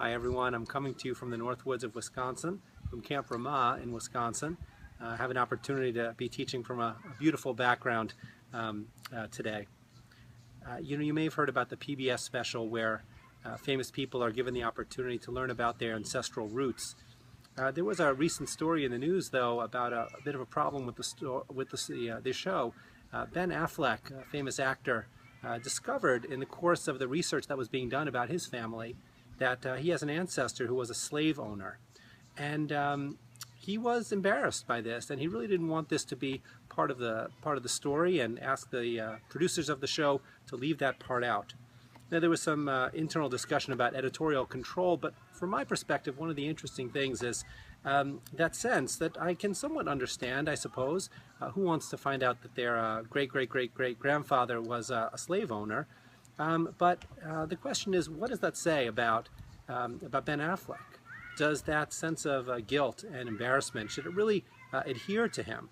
Hi everyone, I'm coming to you from the North Woods of Wisconsin, from Camp Ramah in Wisconsin. I have an opportunity to be teaching from a beautiful background today. You may have heard about the PBS special where famous people are given the opportunity to learn about their ancestral roots. There was a recent story in the news, though, about a bit of a problem with the show. Ben Affleck, a famous actor, discovered in the course of the research that was being done about his family that he has an ancestor who was a slave owner. And he was embarrassed by this, and he really didn't want this to be part of the story, and asked the producers of the show to leave that part out. Now, there was some internal discussion about editorial control, but from my perspective, one of the interesting things is that sense that I can somewhat understand, I suppose, who wants to find out that their great-great-great-great-grandfather was a slave owner. But the question is, what does that say about Ben Affleck? Does that sense of guilt and embarrassment, should it really adhere to him?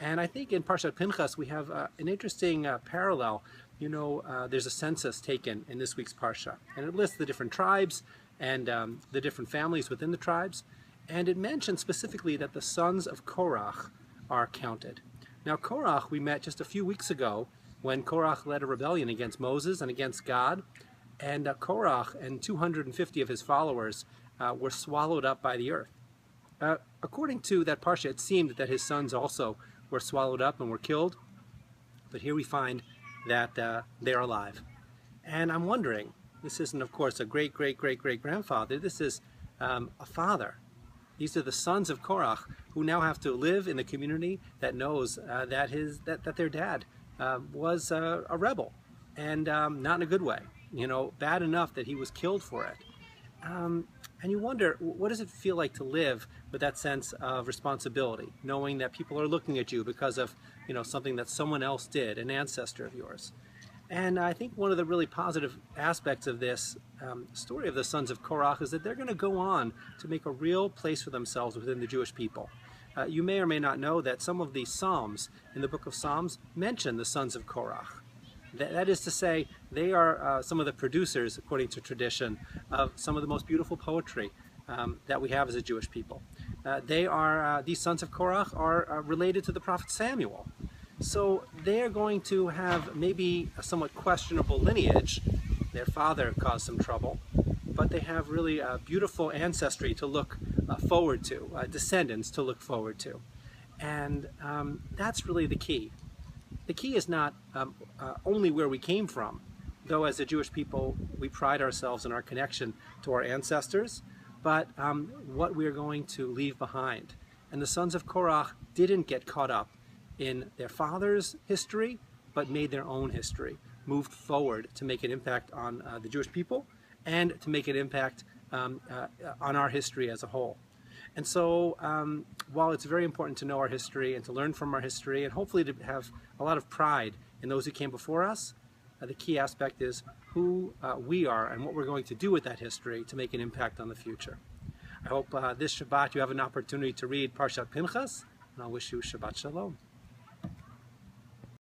And I think in Parashat Pinhas we have an interesting parallel. There's a census taken in this week's Parsha, and it lists the different tribes and the different families within the tribes, and it mentions specifically that the sons of Korach are counted. Now, Korach we met just a few weeks ago when Korach led a rebellion against Moses and against God, and Korach and 250 of his followers were swallowed up by the earth. According to that Parsha, it seemed that his sons also were swallowed up and were killed, but here we find that they're alive. And I'm wondering, this isn't, of course, a great-great-great-great-grandfather, this is a father. These are the sons of Korach who now have to live in the community that knows that their dad was a rebel, and not in a good way. Bad enough that he was killed for it. And you wonder, what does it feel like to live with that sense of responsibility, knowing that people are looking at you because of something that someone else did, an ancestor of yours? And I think one of the really positive aspects of this story of the sons of Korach is that they're going to go on to make a real place for themselves within the Jewish people. You may or may not know that some of the Psalms in the book of Psalms mention the sons of Korach. That is to say, they are some of the producers, according to tradition, of some of the most beautiful poetry that we have as a Jewish people. These sons of Korach are related to the prophet Samuel. So they are going to have maybe a somewhat questionable lineage. Their father caused some trouble, but they have really a beautiful ancestry to look forward to, descendants to look forward to. And that's really the key. The key is not only where we came from, though as a Jewish people we pride ourselves in our connection to our ancestors, but what we are going to leave behind. And the sons of Korach didn't get caught up in their father's history, but made their own history, moved forward to make an impact on the Jewish people and to make an impact on our history as a whole. And so while it's very important to know our history and to learn from our history and hopefully to have a lot of pride in those who came before us, the key aspect is who we are and what we're going to do with that history to make an impact on the future. I hope this Shabbat you have an opportunity to read Parashat Pinhas, and I'll wish you Shabbat Shalom.